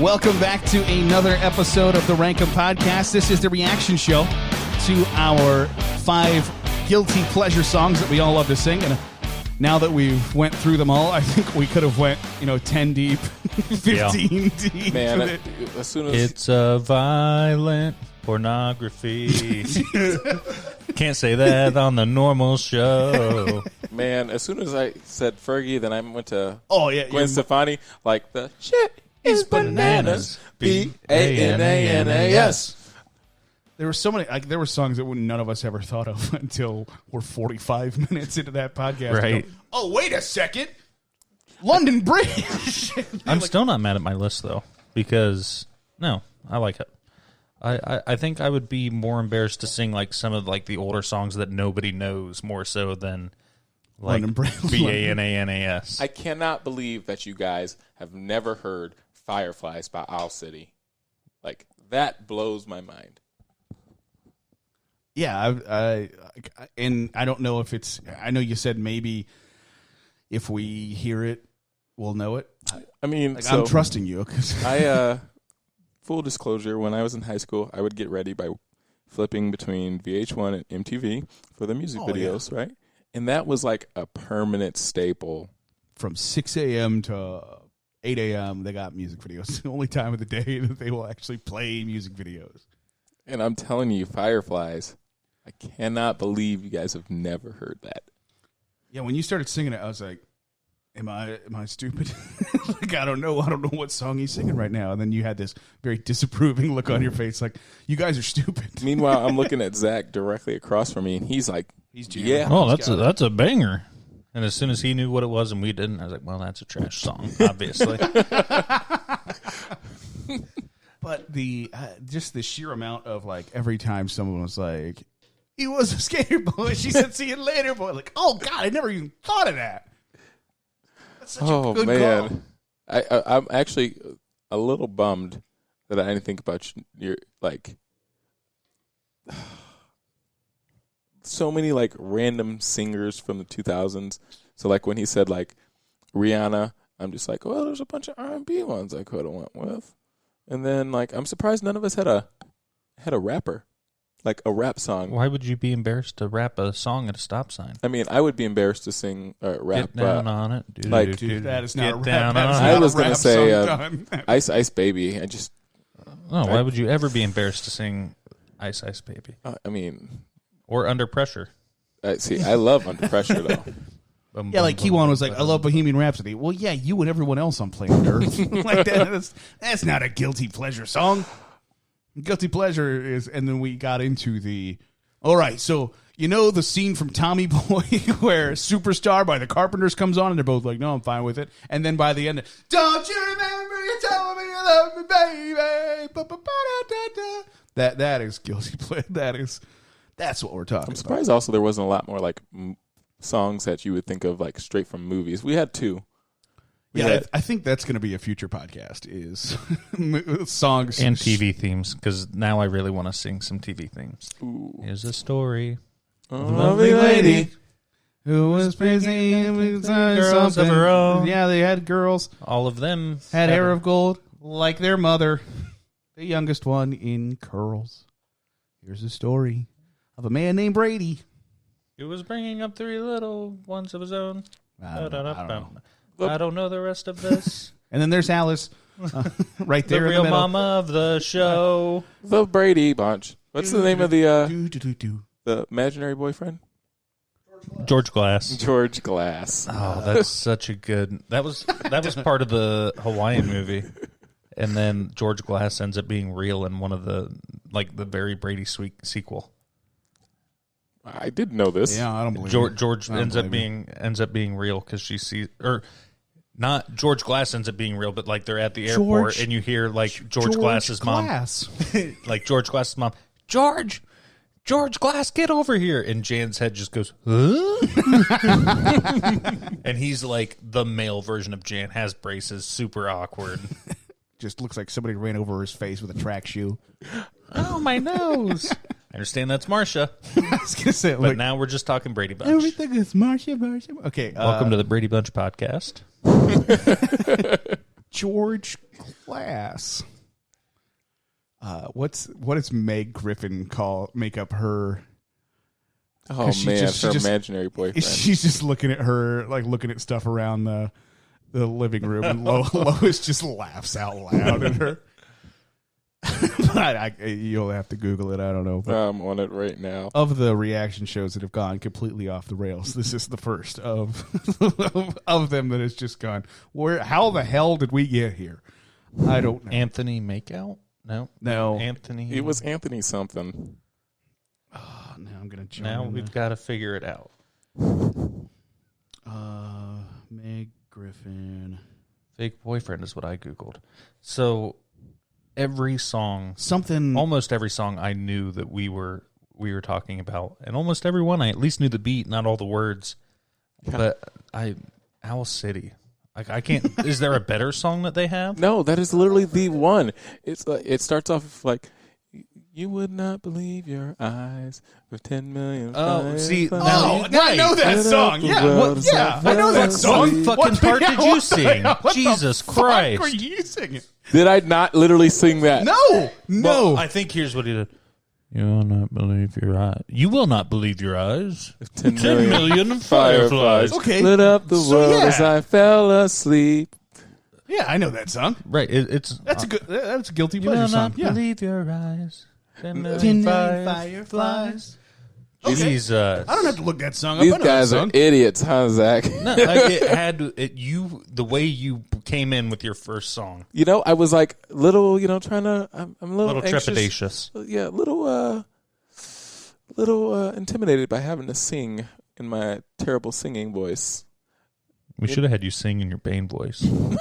Welcome back to another episode of the RankEmPodcast. This is the reaction show to our 5 guilty pleasure songs that we all love to sing. And now that we've went through them all, I think we could have went, 10 deep, 15 deep. Man, as soon as it's a violent pornography. Can't say that on the normal show. Man, as soon as I said Fergie, then I went to Gwen Stefani, like the shit is bananas. B-A-N-A-N-A-S. There were so many. There were songs that none of us ever thought of until we're 45 minutes into that podcast. Right. Go, oh, wait a second. London Bridge. I'm still not mad at my list, though, because, no, I like it. I think I would be more embarrassed to sing like some of like the older songs that nobody knows more so than like B-A-N-A-N-A-S. I cannot believe that you guys have never heard Fireflies by Owl City. Like, that blows my mind. Yeah, and I don't know if it's. I know you said maybe if we hear it, we'll know it. I mean, I'm trusting you because full disclosure: when I was in high school, I would get ready by flipping between VH1 and MTV for the music videos, right? And that was like a permanent staple. From 6 a.m. to 8 a.m., they got music videos. It's the only time of the day that they will actually play music videos. And I'm telling you, Fireflies. I cannot believe you guys have never heard that. Yeah, when you started singing it, I was like, "Am I stupid? Like I don't know what song he's singing right now." And then you had this very disapproving look on your face, like you guys are stupid. Meanwhile, I'm looking at Zach directly across from me, and he's like, "Yeah, oh, that's a banger." And as soon as he knew what it was and we didn't, I was like, "Well, that's a trash song, obviously." But just the sheer amount of like every time someone was like, "He was a skater boy," she said, "See you later, boy." Like, oh God, I never even thought of that. That's such a good call. I'm actually a little bummed that I didn't think about your like so many like random singers from the 2000s. So like when he said like Rihanna, I'm just like, well, there's a bunch of R&B ones I could have went with, and then like I'm surprised none of us had a rapper. Like a rap song. Why would you be embarrassed to rap a song at a stop sign? I mean, I would be embarrassed to sing rap. Get down on it. Like, dude, that is not a rap. Down on I was going to say Ice Ice Baby. Why would you ever be embarrassed to sing Ice Ice Baby? I mean, or Under Pressure. See, I love Under Pressure though. Yeah, like Keiquan was like, "I love Bohemian Rhapsody." Well, yeah, you and everyone else on planet Earth. Like that's not a guilty pleasure song. Guilty pleasure is, and then we got into the. All right, so you know the scene from Tommy Boy where "Superstar" by the Carpenters comes on, and they're both like, "No, I'm fine with it." And then by the end, "Don't you remember you telling me you love me, baby?" That is guilty pleasure. That's what we're talking about. I'm surprised also there wasn't a lot more like songs that you would think of like straight from movies. We had 2. I think that's going to be a future podcast is songs and TV themes, because now I really want to sing some TV themes. Ooh. Here's a story. A lovely lady who was busy with girls of her own. Yeah, they had girls. All of them had hair of gold like their mother, the youngest one in curls. Here's a story of a man named Brady who was bringing up 3 little ones of his own. I don't know. I don't know the rest of this. And then there's Alice, right there. The real mama of the show. The Brady Bunch. What's the name of the imaginary boyfriend? George Glass. George Glass. Oh, that's such a good. That was part of the Hawaiian movie, and then George Glass ends up being real in one of the very Brady sequel. I didn't know this. Yeah, I don't believe George ends up being real because she sees, or not George Glass ends up being real, but like they're at the airport and you hear like George Glass's mom, like George Glass's mom, George Glass, get over here, and Jan's head just goes, huh? And he's like the male version of Jan, has braces, super awkward. Just looks like somebody ran over his face with a track shoe. Oh, my nose. I understand that's Marcia. I was going to say, but now we're just talking Brady Bunch. Everything is Marcia. Okay. Welcome to the Brady Bunch podcast. George Glass. What does Meg Griffin make up her? Oh man, her imaginary boyfriend. She's just looking at her, like looking at stuff around the living room, and Lois just laughs out loud at her. You'll have to Google it. I don't know. But I'm on it right now. of the reaction shows that have gone completely off the rails, this is the first of of them that has just gone. How the hell did we get here? I don't know. Anthony Makeout? No. Anthony. It was Anthony something. Oh, now I'm gonna join. Now we've got to figure it out. Meg Griffin. Fake boyfriend is what I Googled. So every song, something, almost every song I knew that we were talking about, and almost every one I at least knew the beat, not all the words. Yeah. But Owl City. I can't. Is there a better song that they have? No, that is literally the one. It's it starts off like, you would not believe your eyes with 10 million. Oh, see, I know that song. Yeah, I know that song. What fucking part did you sing? Jesus Christ! What are you singing? Did I not literally sing that? No. Well, I think here's what he did. You will not believe your eyes. You will not believe your eyes. 10 million fireflies. Okay. Lit up the world as I fell asleep. Yeah, I know that song. Right. That's a guilty you pleasure will song. not believe your eyes. 10 million 10 million fireflies. Okay. These, I don't have to look that song up. These I know guys that are song. idiots, huh, Zach? No, the way you came in with your first song. You know, I was like I'm a little anxious. Trepidatious. Yeah, little intimidated by having to sing in my terrible singing voice. We should have had you sing in your Bane voice. You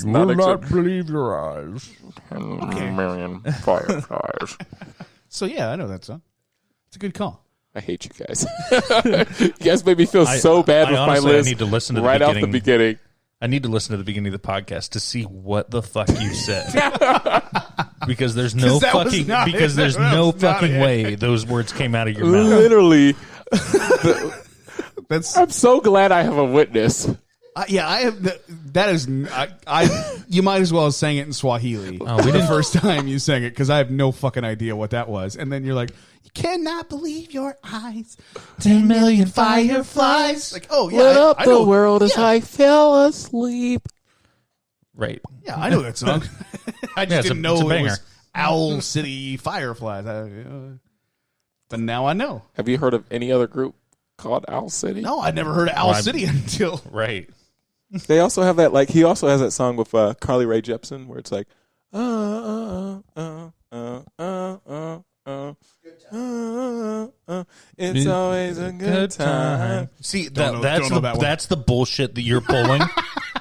will not believe your eyes. 10 million fireflies. So yeah, I know that song. It's a good call. I hate you guys. You guys made me feel so bad with my list. I need to listen to right off the beginning. I need to listen to the beginning of the podcast to see what the fuck you said. Because there's no fucking way those words came out of your mouth. Literally. I'm so glad I have a witness. I have. That is. You might as well have sang it in Swahili. Oh, we didn't. The first time you sang it, because I have no fucking idea what that was. And then you're like, you cannot believe your eyes. 10 million fireflies. Like, oh yeah, Lit up I know. the world as I fell asleep. Right. Yeah, I know that song. I just didn't know it's a it banger. was Owl City Fireflies. But now I know. Have you heard of any other group called Owl City? No, I'd never heard of Owl City until. Right. They also have that, like, he also has that song with Carly Rae Jepsen where it's like, it's always a good time. See, that's the bullshit that you're pulling,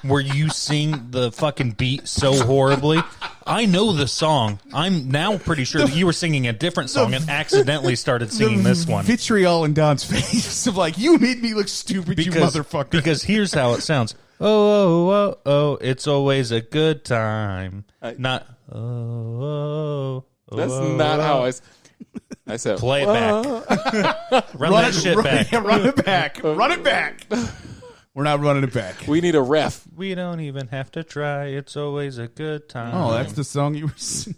where you sing the fucking beat so horribly. I know the song. I'm now pretty sure that you were singing a different song and accidentally started singing this one. Vitriol in Don's face of like, you made me look stupid, you motherfucker. Because here's how it sounds. Oh, it's always a good time. Not, That's not how I said. Play it back. Run that shit back. Yeah, run it back. Run it back. We're not running it back. We need a ref. We don't even have to try. It's always a good time. Oh, that's the song you were singing.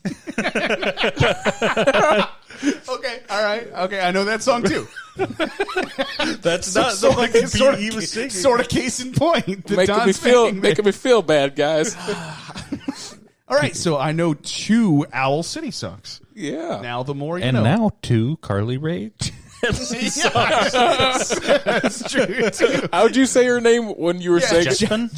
Okay, all right. Okay, I know that song too. That's not the fucking beat he was singing. Sort of case in point. Making me feel bad, guys. All right, so I know 2 Owl City songs. Yeah. Now the more you and know. now 2 Carly Rae. That's true too. How'd you say her name when you were saying Jepsen?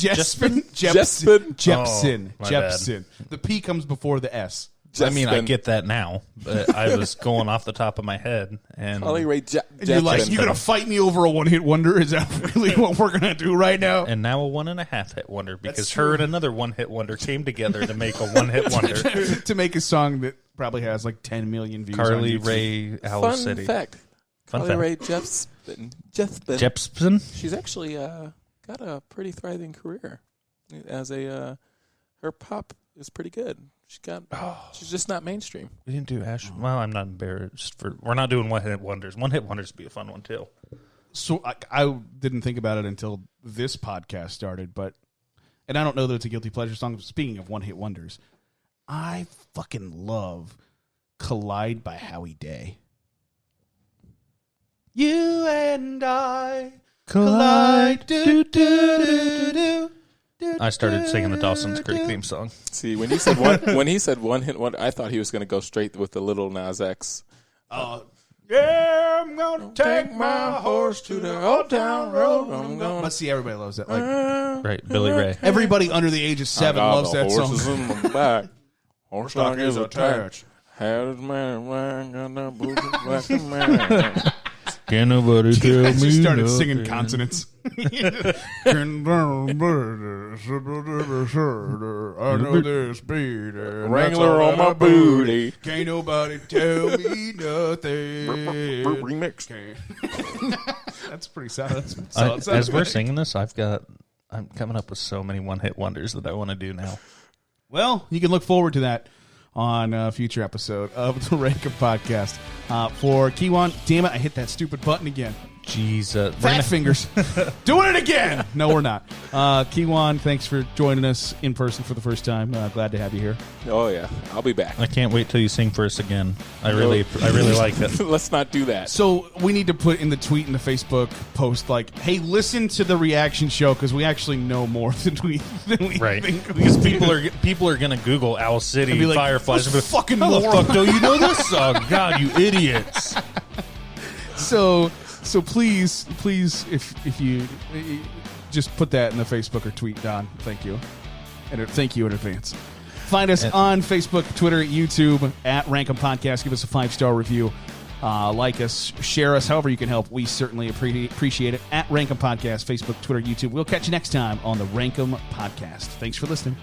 Jepsen. Oh, my Jepsen. The P comes before the S. I mean, I get that now, but I was going off the top of my head. And Carly Rae And you're like, you're going to fight me over a one-hit wonder? Is that really what we're going to do right now? And now a 1.5 hit wonder, because her and another one-hit wonder came together to make a one-hit wonder. To make a song that probably has like 10 million views. Carly Rae Owl City. Fact. Carly Rae Jepsen. She's actually got a pretty thriving career as her pop is pretty good. She's just not mainstream. We didn't do Ash. Well, I'm not embarrassed we're not doing one-hit wonders. One-hit wonders would be a fun one too. So I didn't think about it until this podcast started, but and I don't know that it's a guilty pleasure song. Speaking of one-hit wonders, I fucking love Collide by Howie Day. You and I collide. Do, do, do, do, do, I started singing the Dawson's Creek theme song. See, when he said one hit wonder, I thought he was going to go straight with the Little Nas X. Yeah, I'm gonna take my horse to the old town road. But see, everybody loves that. Like, Right, Billy Ray. everybody under the age of 7 loves that song. Horses in the back. Horse stock is attached. Had his man rang and the boots black and man. Can't nobody tell I me just started nothing. singing consonants. I know their speed. Wrangler on my booty. Can't nobody tell me nothing. Remix. That's pretty solid. That's solid. As we're singing this, I'm coming up with so many one-hit wonders that I want to do now. Well, you can look forward to that on a future episode of the RankEmPodcast. For Keiquan, damn it, I hit that stupid button again. Jesus. Fat fingers. Doing it again. No, we're not. Keiquan, thanks for joining us in person for the first time. Glad to have you here. Oh, yeah. I'll be back. I can't wait till you sing for us again. I really like it. Let's not do that. So we need to put in the tweet and the Facebook post, like, hey, listen to the reaction show, because we actually know more than we Right. think. Because people are going to Google Owl City Be like, Fireflies. "Those fucking How the moron." fuck do you know this song? God, you idiots. So please, if you just put that in the Facebook or tweet, Don. Thank you. And thank you in advance. Find us on Facebook, Twitter, YouTube, at RankEmPodcast. Give us a 5-star review. Like us, share us, however you can help. We certainly appreciate it. At RankEmPodcast, Facebook, Twitter, YouTube. We'll catch you next time on the RankEm Podcast. Thanks for listening.